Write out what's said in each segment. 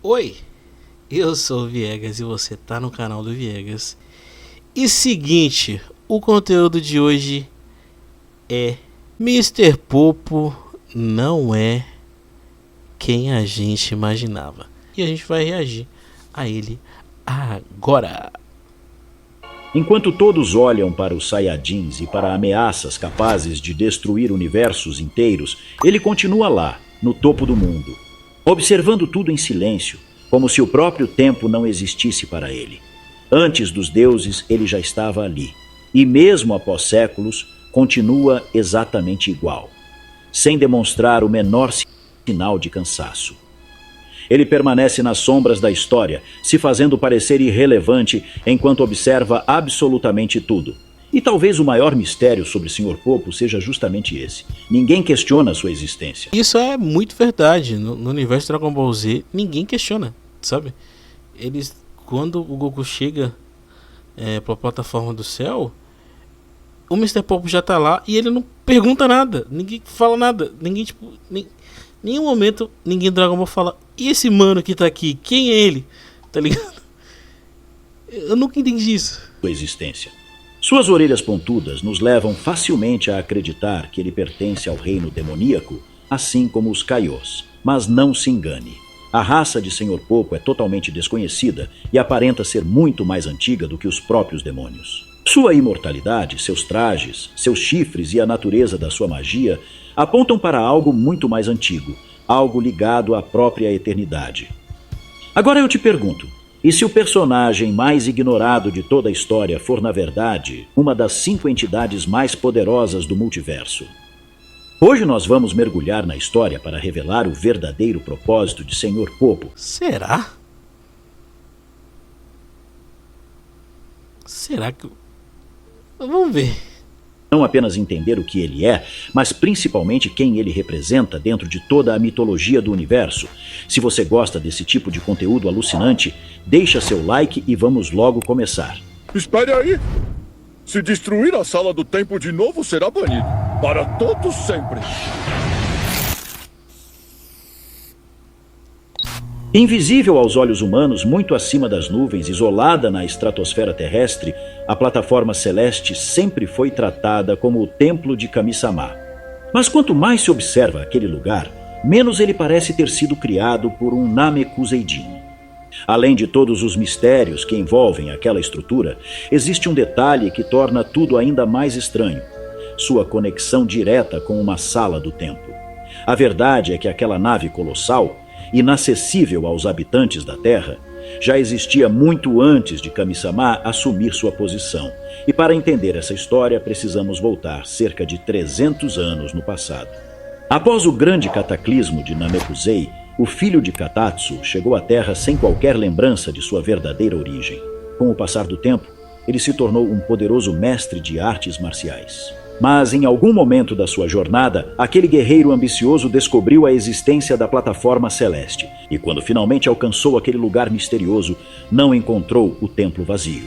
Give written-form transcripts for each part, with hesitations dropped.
Oi, eu sou o Viegas e você tá no canal do Viegas. E seguinte, o conteúdo de hoje é Mister Popo não é quem a gente imaginava. E a gente vai reagir a ele agora. Enquanto todos olham para os Saiyajins e para ameaças capazes de destruir universos inteiros, ele continua lá, no topo do mundo, observando tudo em silêncio, como se o próprio tempo não existisse para ele. Antes dos deuses, ele já estava ali, e mesmo após séculos, continua exatamente igual, sem demonstrar o menor sinal de cansaço. Ele permanece nas sombras da história, se fazendo parecer irrelevante enquanto observa absolutamente tudo. E talvez o maior mistério sobre o Sr. Popo seja justamente esse. Ninguém questiona a sua existência. Isso é muito verdade. No universo Dragon Ball Z, ninguém questiona, sabe? Eles, quando o Goku chega pra plataforma do céu, o Mister Popo já tá lá e ele não pergunta nada. Ninguém fala nada. Ninguém, tipo... Nenhum momento ninguém do Dragon Ball fala: e esse mano que tá aqui, quem é ele? Tá ligado? Eu nunca entendi isso. Sua existência. Suas orelhas pontudas nos levam facilmente a acreditar que ele pertence ao reino demoníaco, assim como os Kaiôs. Mas não se engane. A raça de Sr. Popo é totalmente desconhecida e aparenta ser muito mais antiga do que os próprios demônios. Sua imortalidade, seus trajes, seus chifres e a natureza da sua magia apontam para algo muito mais antigo, algo ligado à própria eternidade. Agora eu te pergunto, e se o personagem mais ignorado de toda a história for, na verdade, uma das 5 entidades mais poderosas do multiverso? Hoje nós vamos mergulhar na história para revelar o verdadeiro propósito de Sr. Popo. Será? Será que... Vamos ver. Não apenas entender o que ele é, mas principalmente quem ele representa dentro de toda a mitologia do universo. Se você gosta desse tipo de conteúdo alucinante, deixa seu like e vamos logo começar. Espere aí! Se destruir a sala do tempo de novo, será banido. Para todos sempre. Invisível aos olhos humanos, muito acima das nuvens, isolada na estratosfera terrestre, a plataforma celeste sempre foi tratada como o templo de Kami-sama. Mas quanto mais se observa aquele lugar, menos ele parece ter sido criado por um Namekuseidin. Além de todos os mistérios que envolvem aquela estrutura, existe um detalhe que torna tudo ainda mais estranho: sua conexão direta com uma sala do tempo. A verdade é que aquela nave colossal, inacessível aos habitantes da Terra, já existia muito antes de Kami-sama assumir sua posição. E para entender essa história, precisamos voltar cerca de 300 anos no passado. Após o grande cataclismo de Namekusei, o filho de Katatsu chegou à Terra sem qualquer lembrança de sua verdadeira origem. Com o passar do tempo, ele se tornou um poderoso mestre de artes marciais. Mas em algum momento da sua jornada, aquele guerreiro ambicioso descobriu a existência da plataforma celeste. E quando finalmente alcançou aquele lugar misterioso, não encontrou o templo vazio.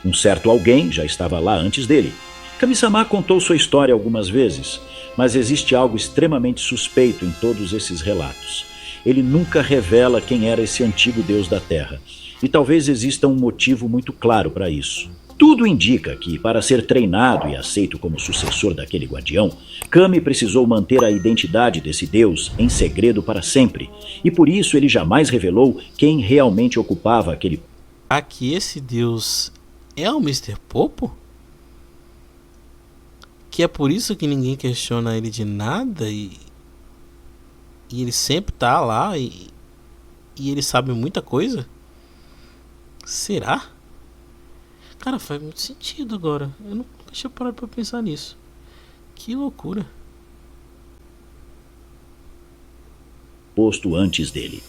Um certo alguém já estava lá antes dele. Kami-sama contou sua história algumas vezes, mas existe algo extremamente suspeito em todos esses relatos. Ele nunca revela quem era esse antigo deus da Terra. E talvez exista um motivo muito claro para isso. Tudo indica que, para ser treinado e aceito como sucessor daquele guardião, Kami precisou manter a identidade desse deus em segredo para sempre, e por isso ele jamais revelou quem realmente ocupava aquele... Aqui esse deus é o Mister Popo? Que é por isso que ninguém questiona ele de nada e ele sempre tá lá e ele sabe muita coisa? Será? Cara, faz muito sentido agora. Eu não deixa eu parar pra pensar nisso. Que loucura. Posto antes dele.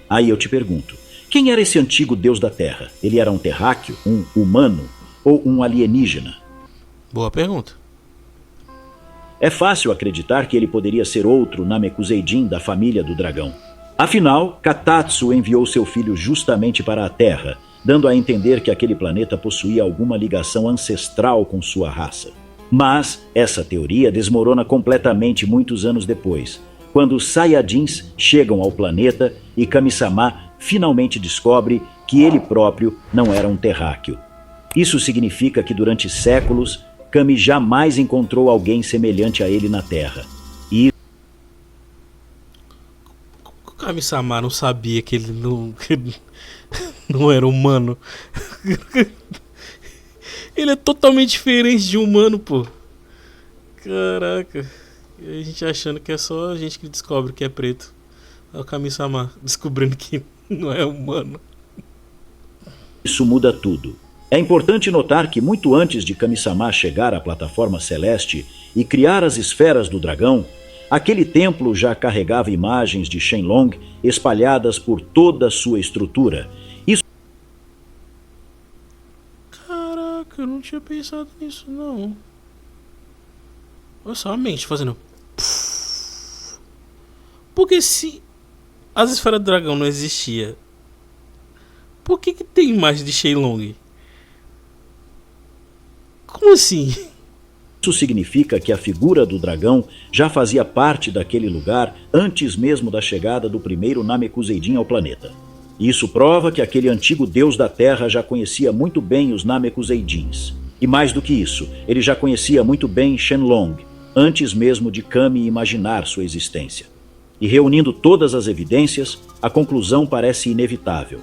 Aí eu te pergunto, quem era esse antigo deus da Terra? Ele era um terráqueo, um humano ou um alienígena? Boa pergunta. É fácil acreditar que ele poderia ser outro Namekuseidin da família do dragão. Afinal, Katatsu enviou seu filho justamente para a Terra, dando a entender que aquele planeta possuía alguma ligação ancestral com sua raça. Mas essa teoria desmorona completamente muitos anos depois, quando os Saiyajins chegam ao planeta e Kami-sama finalmente descobre que ele próprio não era um terráqueo. Isso significa que durante séculos, Kami jamais encontrou alguém semelhante a ele na Terra. E O Kami-sama não sabia que ele não era humano. Ele é totalmente diferente de humano, pô. Caraca. E a gente achando que é só a gente que descobre que é preto. É o Kami-sama descobrindo que não é humano. isso muda tudo. É importante notar que muito antes de Kami-sama chegar à plataforma celeste e criar as esferas do dragão, aquele templo já carregava imagens de Shenlong espalhadas por toda a sua estrutura. Isso Caraca, eu não tinha pensado nisso, não. Olha só a mente fazendo. Porque se as esferas do dragão não existia, por que tem imagem de Shenlong? Como assim? significa que a figura do dragão já fazia parte daquele lugar antes mesmo da chegada do primeiro Namekuseidin ao planeta. Isso prova que aquele antigo deus da Terra já conhecia muito bem os Namekuseidins. E mais do que isso, ele já conhecia muito bem Shenlong, antes mesmo de Kami imaginar sua existência. E reunindo todas as evidências, a conclusão parece inevitável.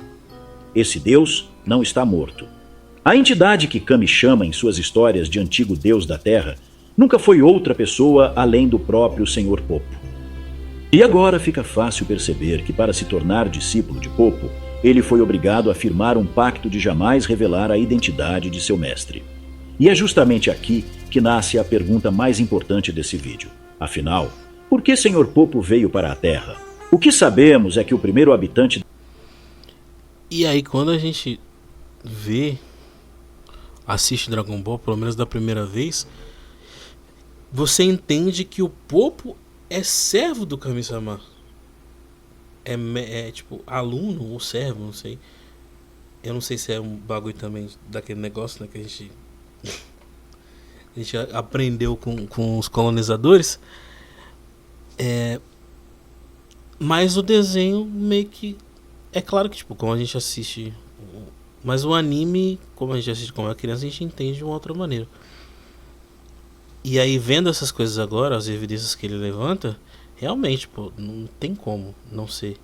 Esse deus não está morto. A entidade que Kami chama em suas histórias de antigo deus da Terra nunca foi outra pessoa além do próprio Senhor Popo. E agora fica fácil perceber que para se tornar discípulo de Popo, ele foi obrigado a firmar um pacto de jamais revelar a identidade de seu mestre. E é justamente aqui que nasce a pergunta mais importante desse vídeo. Afinal, por que Senhor Popo veio para a Terra? O que sabemos é que o primeiro habitante... E aí quando a gente assiste Dragon Ball, pelo menos da primeira vez, você entende que o Popo é servo do Kami-sama. É tipo aluno ou servo, não sei. Eu não sei se é um bagulho também daquele negócio, né, que a gente aprendeu com os colonizadores. Mas o desenho meio que... É claro que, tipo, como a gente assiste... Mas o anime, como a gente assiste como é criança, a gente entende de uma outra maneira. E aí, vendo essas coisas agora, as evidências que ele levanta, realmente, pô, não tem como não ser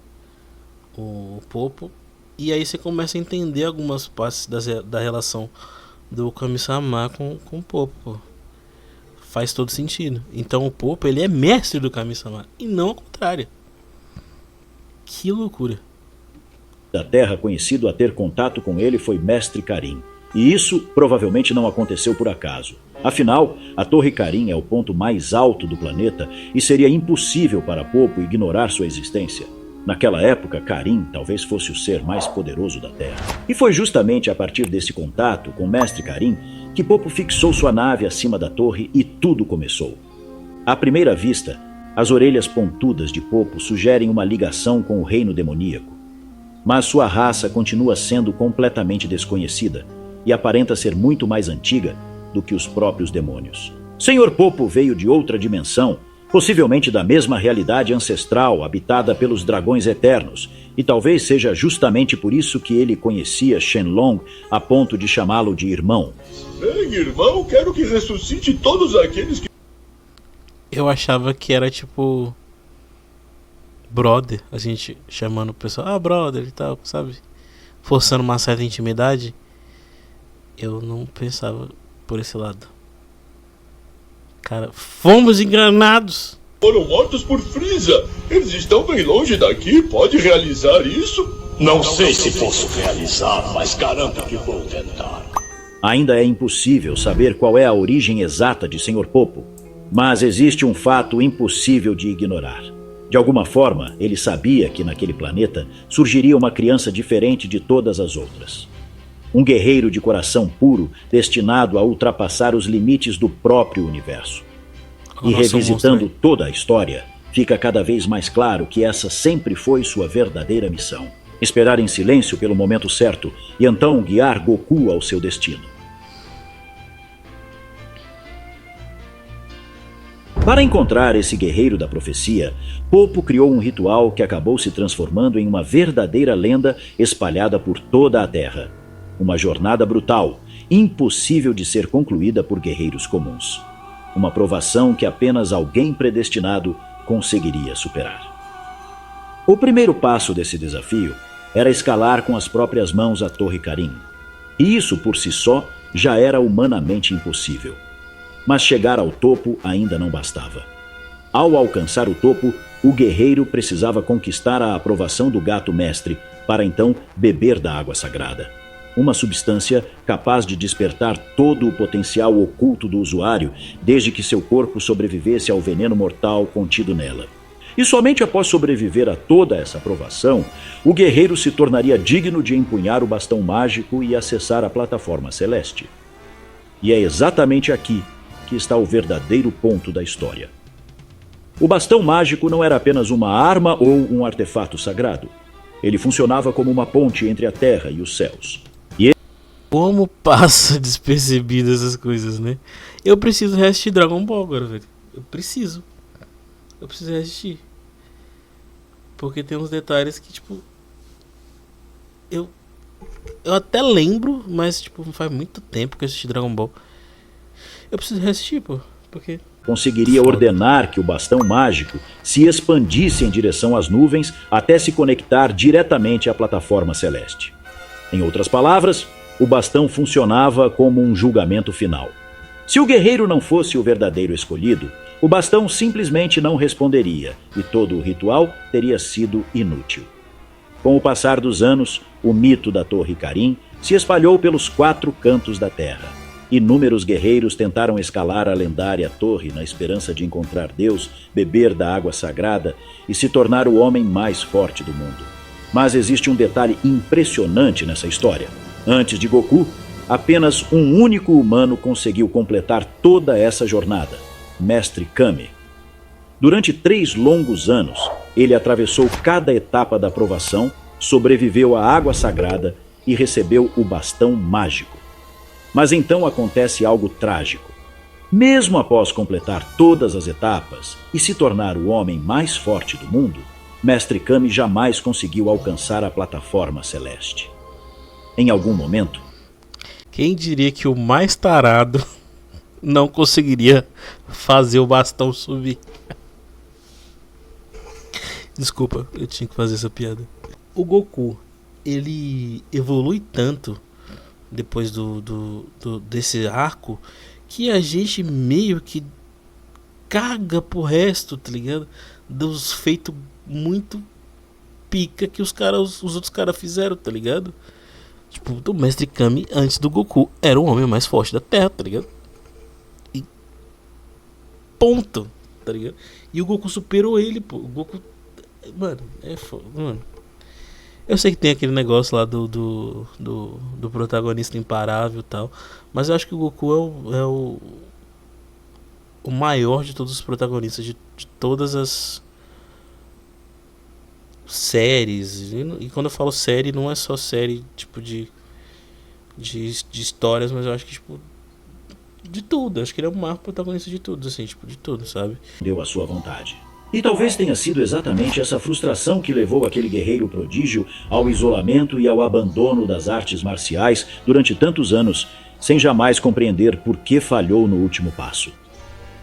o Popo. E aí você começa a entender algumas partes da relação do Kami-sama com o Popo, pô. Faz todo sentido. Então o Popo, ele é mestre do Kami-sama, e não ao contrário. Que loucura. da Terra conhecido a ter contato com ele foi Mestre Karin. E isso provavelmente não aconteceu por acaso. Afinal, a Torre Karin é o ponto mais alto do planeta e seria impossível para Popo ignorar sua existência. Naquela época, Karin talvez fosse o ser mais poderoso da Terra. E foi justamente a partir desse contato com Mestre Karin que Popo fixou sua nave acima da torre e tudo começou. À primeira vista, as orelhas pontudas de Popo sugerem uma ligação com o reino demoníaco. Mas sua raça continua sendo completamente desconhecida e aparenta ser muito mais antiga do que os próprios demônios. Senhor Popo veio de outra dimensão, possivelmente da mesma realidade ancestral habitada pelos dragões eternos, e talvez seja justamente por isso que ele conhecia Shenlong a ponto de chamá-lo de irmão. Bem, irmão, quero que ressuscite todos aqueles que... Eu achava que era tipo brother, a gente chamando o pessoal, brother e tal, sabe? Forçando uma certa intimidade. Eu não pensava por esse lado. Cara, fomos enganados. foram mortos por Frieza. Eles estão bem longe daqui, pode realizar isso? Não sei se posso realizar, mas garanto que vou tentar. Ainda é impossível saber qual é a origem exata de Senhor Popo, mas existe um fato impossível de ignorar. De alguma forma, ele sabia que naquele planeta surgiria uma criança diferente de todas as outras. Um guerreiro de coração puro, destinado a ultrapassar os limites do próprio universo. E revisitando toda a história, fica cada vez mais claro que essa sempre foi sua verdadeira missão. Esperar em silêncio pelo momento certo e então guiar Goku ao seu destino. Para encontrar esse guerreiro da profecia, Popo criou um ritual que acabou se transformando em uma verdadeira lenda espalhada por toda a Terra. Uma jornada brutal, impossível de ser concluída por guerreiros comuns. Uma provação que apenas alguém predestinado conseguiria superar. O primeiro passo desse desafio era escalar com as próprias mãos a Torre Karim. E isso por si só já era humanamente impossível. Mas chegar ao topo ainda não bastava. Ao alcançar o topo, o guerreiro precisava conquistar a aprovação do gato mestre para então beber da água sagrada. Uma substância capaz de despertar todo o potencial oculto do usuário, desde que seu corpo sobrevivesse ao veneno mortal contido nela. E somente após sobreviver a toda essa aprovação, o guerreiro se tornaria digno de empunhar o bastão mágico e acessar a plataforma celeste. E é exatamente aqui que está o verdadeiro ponto da história. O bastão mágico não era apenas uma arma ou um artefato sagrado. Ele funcionava como uma ponte entre a terra e os céus. Como passa despercebido essas coisas, né? Eu preciso reassistir Dragon Ball agora, velho. Eu preciso reassistir. Porque tem uns detalhes que, tipo... Eu até lembro, mas, tipo, faz muito tempo que eu assisti Dragon Ball. Eu preciso reassistir, pô. Porque... conseguiria ordenar que o bastão mágico se expandisse em direção às nuvens até se conectar diretamente à plataforma celeste. Em outras palavras, o bastão funcionava como um julgamento final. Se o guerreiro não fosse o verdadeiro escolhido, o bastão simplesmente não responderia e todo o ritual teria sido inútil. Com o passar dos anos, o mito da Torre Karim se espalhou pelos 4 cantos da Terra. Inúmeros guerreiros tentaram escalar a lendária torre na esperança de encontrar Deus, beber da água sagrada e se tornar o homem mais forte do mundo. Mas existe um detalhe impressionante nessa história. Antes de Goku, apenas um único humano conseguiu completar toda essa jornada, Mestre Kami. Durante 3 longos anos, ele atravessou cada etapa da provação, sobreviveu à água sagrada e recebeu o bastão mágico. Mas então acontece algo trágico. Mesmo após completar todas as etapas e se tornar o homem mais forte do mundo, Mestre Kami jamais conseguiu alcançar a plataforma celeste. Em algum momento... quem diria que o mais tarado não conseguiria fazer o bastão subir? Desculpa, eu tinha que fazer essa piada. O Goku, ele evolui tanto depois desse arco que a gente meio que caga pro resto, tá ligado? Dos feitos muito pica que os outros caras fizeram, tá ligado? Tipo, o Mestre Kami antes do Goku era o homem mais forte da Terra, tá ligado? E ponto, tá ligado? E o Goku superou ele, pô. O Goku, mano, é foda, mano. Eu sei que tem aquele negócio lá do protagonista imparável e tal, mas eu acho que o Goku é o maior de todos os protagonistas de todas as séries. E quando eu falo série, não é só série tipo de histórias, mas eu acho que tipo de tudo. Acho que ele é o maior protagonista de tudo, assim, tipo de tudo, sabe? Deu a sua vontade. E talvez tenha sido exatamente essa frustração que levou aquele guerreiro prodígio ao isolamento e ao abandono das artes marciais durante tantos anos, sem jamais compreender por que falhou no último passo.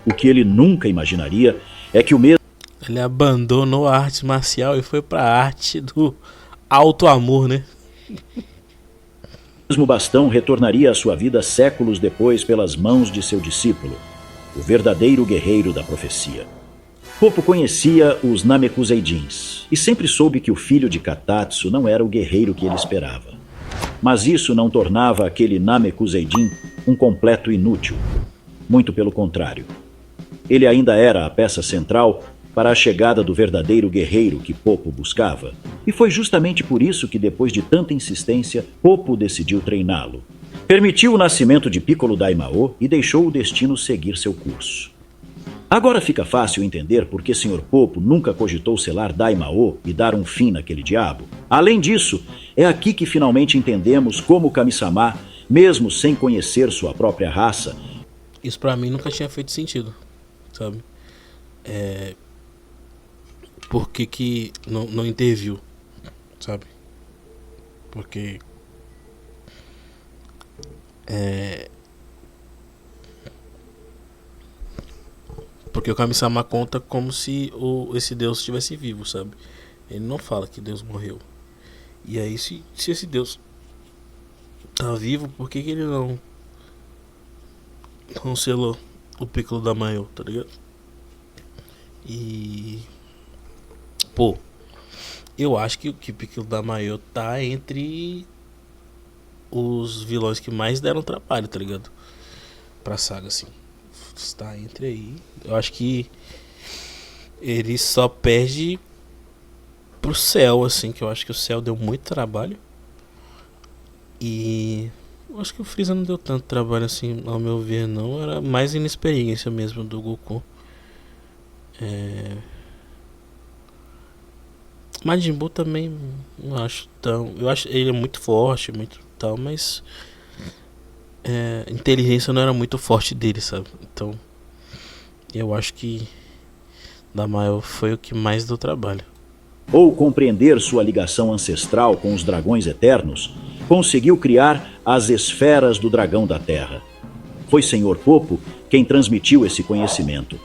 O que ele nunca imaginaria é que o mesmo... ele abandonou a arte marcial e foi pra arte do alto amor, né? O mesmo bastão retornaria à sua vida séculos depois pelas mãos de seu discípulo, o verdadeiro guerreiro da profecia. Popo conhecia os Namekuseidins e sempre soube que o filho de Katatsu não era o guerreiro que ele esperava. Mas isso não tornava aquele Namekuseidin um completo inútil. Muito pelo contrário. Ele ainda era a peça central para a chegada do verdadeiro guerreiro que Popo buscava. E foi justamente por isso que, depois de tanta insistência, Popo decidiu treiná-lo. Permitiu o nascimento de Piccolo Daimao e deixou o destino seguir seu curso. Agora fica fácil entender por que Sr. Popo nunca cogitou selar Daimao e dar um fim naquele diabo. Além disso, é aqui que finalmente entendemos como Kami-sama, mesmo sem conhecer sua própria raça... isso pra mim nunca tinha feito sentido, sabe? por que não interviu, sabe? Porque porque o Kami-sama conta como se esse Deus estivesse vivo, sabe? Ele não fala que Deus morreu. E aí, se esse Deus tá vivo, por que ele não selou o Piccolo da Maio, tá ligado? E pô, eu acho que o Piccolo da Maio tá entre os vilões que mais deram trabalho, tá ligado? Pra saga, assim. Está entre aí. Eu acho que ele só perde pro Cell, assim, que eu acho que o Cell deu muito trabalho. E eu acho que o Freeza não deu tanto trabalho assim, ao meu ver, não. Era mais inexperiência mesmo do Goku. Majin Buu também não acho tão. Eu acho ele é muito forte, muito tal, mas a inteligência não era muito forte dele, sabe? Então eu acho que Damael foi o que mais deu trabalho. Ou compreender sua ligação ancestral com os dragões eternos, conseguiu criar as esferas do dragão da Terra. Foi Senhor Popo quem transmitiu esse conhecimento.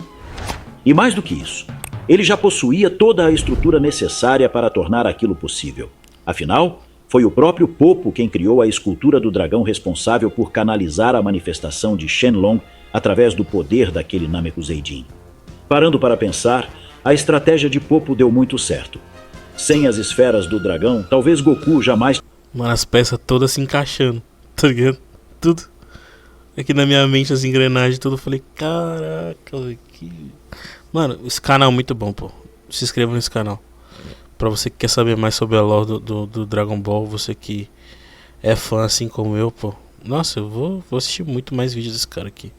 E mais do que isso, ele já possuía toda a estrutura necessária para tornar aquilo possível. Afinal, foi o próprio Popo quem criou a escultura do dragão responsável por canalizar a manifestação de Shenlong através do poder daquele Namekuseidin. Parando para pensar, a estratégia de Popo deu muito certo. Sem as esferas do dragão, talvez Goku jamais... Mano, as peças todas se encaixando, tá ligado? Tudo. Aqui na minha mente, as engrenagens, tudo. Eu falei, caraca, que... Mano, esse canal é muito bom, pô. Se inscreva nesse canal. Pra você que quer saber mais sobre a lore do Dragon Ball, você que é fã assim como eu, pô. Nossa, eu vou assistir muito mais vídeos desse cara aqui.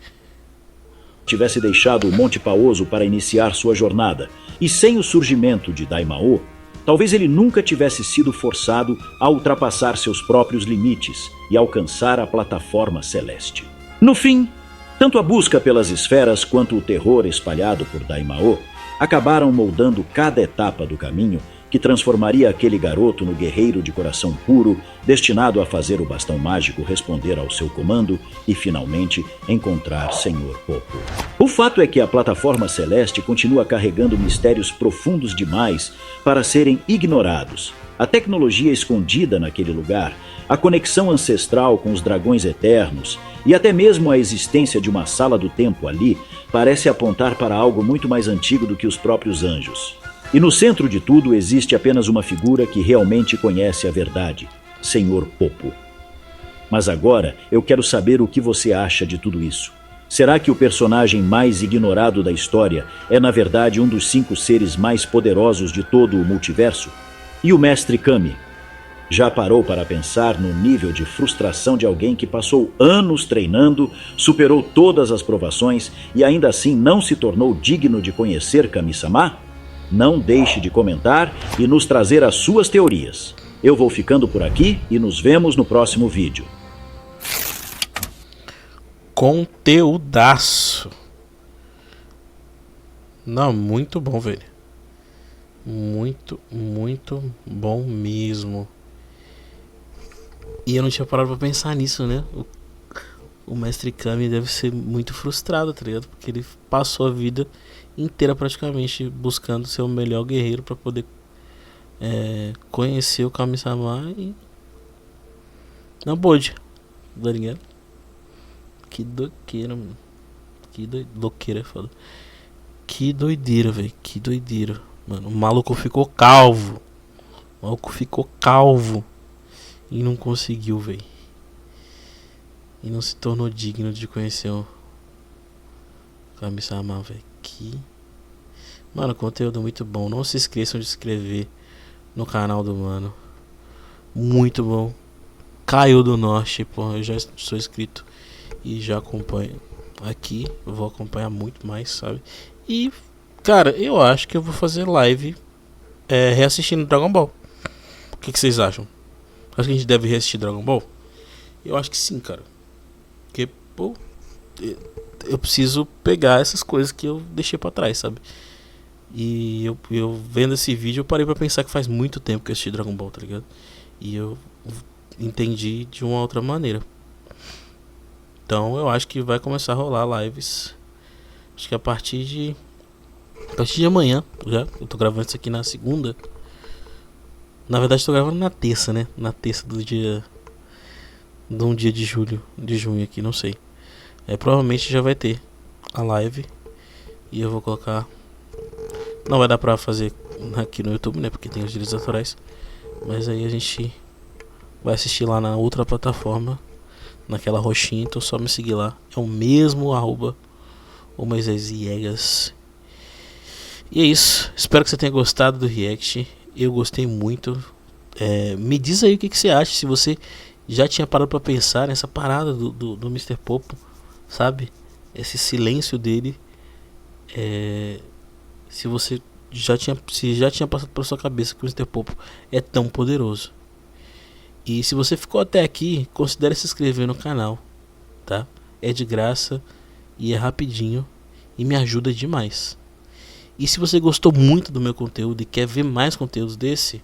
tivesse deixado o Monte Paoso para iniciar sua jornada, e sem o surgimento de Daimao, talvez ele nunca tivesse sido forçado a ultrapassar seus próprios limites e alcançar a plataforma celeste. No fim, tanto a busca pelas esferas quanto o terror espalhado por Daimao acabaram moldando cada etapa do caminho que transformaria aquele garoto no guerreiro de coração puro, destinado a fazer o bastão mágico responder ao seu comando e, finalmente, encontrar Senhor Popo. O fato é que a plataforma celeste continua carregando mistérios profundos demais para serem ignorados. A tecnologia escondida naquele lugar, a conexão ancestral com os dragões eternos e até mesmo a existência de uma sala do tempo ali parece apontar para algo muito mais antigo do que os próprios anjos. E no centro de tudo existe apenas uma figura que realmente conhece a verdade, Senhor Popo. Mas agora eu quero saber o que você acha de tudo isso. Será que o personagem mais ignorado da história é na verdade um dos 5 seres mais poderosos de todo o multiverso? E o Mestre Kami? Já parou para pensar no nível de frustração de alguém que passou anos treinando, superou todas as provações e ainda assim não se tornou digno de conhecer Kami-sama? Não deixe de comentar e nos trazer as suas teorias. Eu vou ficando por aqui e nos vemos no próximo vídeo. Conteúdaço. Não, muito bom, velho. Muito, muito bom mesmo. E eu não tinha parado pra pensar nisso, né? O Mestre Kami deve ser muito frustrado, tá ligado? Porque ele passou a vida inteira praticamente buscando ser o melhor guerreiro pra poder conhecer o Kami-sama e não pôde, tá ligado? Que doideira, mano. Que doideira, é foda. Que doideira, velho. Que doideira. Mano, o maluco ficou calvo. O maluco ficou calvo e não conseguiu, velho. E não se tornou digno de conhecer o Kami-sama, velho. Que... Mano, conteúdo muito bom. Não se esqueçam de se inscrever no canal do mano. Muito bom. Caiu do Norte, pô. Eu já sou inscrito e já acompanho aqui. Eu vou acompanhar muito mais, sabe? E, cara, eu acho que eu vou fazer live reassistindo Dragon Ball. O que vocês acham? Acho que a gente deve reassistir Dragon Ball? Eu acho que sim, cara. Porque, pô, eu preciso pegar essas coisas que eu deixei pra trás, sabe? E eu vendo esse vídeo, eu parei pra pensar que faz muito tempo que eu assisti Dragon Ball, tá ligado? E eu entendi de uma outra maneira. Então eu acho que vai começar a rolar lives. Acho que a partir de amanhã, já. Eu tô gravando isso aqui na segunda. Na verdade, tô gravando na terça, né? Na terça do dia. De um dia de junho aqui, não sei. Provavelmente já vai ter a live. E eu vou colocar. Não vai dar pra fazer aqui no YouTube, né? Porque tem os direitos autorais. Mas aí a gente vai assistir lá na outra plataforma, naquela roxinha. Então só me seguir lá. É o mesmo @ o Moisés Viegas. E é isso. Espero que você tenha gostado do react. Eu gostei muito. Me diz aí o que você acha. Se você já tinha parado pra pensar nessa parada do Mr. Popo, sabe? Esse silêncio dele. Se você já tinha passado pela sua cabeça que o Mr. Popo é tão poderoso. E se você ficou até aqui, considere se inscrever no canal, tá? É de graça e é rapidinho e me ajuda demais. E se você gostou muito do meu conteúdo e quer ver mais conteúdos desse,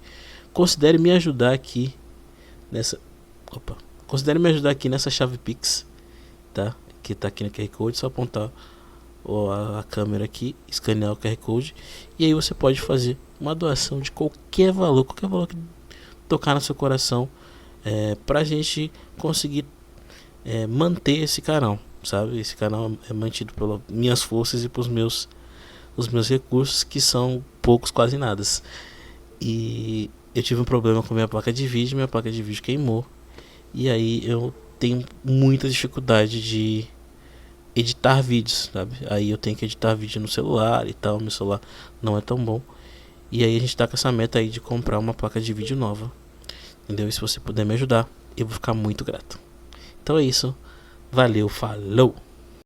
considere me ajudar aqui nessa chave Pix, tá? Que tá aqui no QR Code, só apontar a câmera aqui, escanear o QR Code e aí você pode fazer uma doação de qualquer valor que tocar no seu coração, pra gente conseguir manter esse canal, sabe? Esse canal é mantido pelas minhas forças e pelos os meus recursos, que são poucos, quase nada. E eu tive um problema com minha placa de vídeo queimou. E aí eu tenho muita dificuldade de editar vídeos, sabe? Aí eu tenho que editar vídeo no celular e tal, meu celular não é tão bom. E aí a gente tá com essa meta aí de comprar uma placa de vídeo nova, entendeu? E se você puder me ajudar, eu vou ficar muito grato. Então é isso, valeu, falou!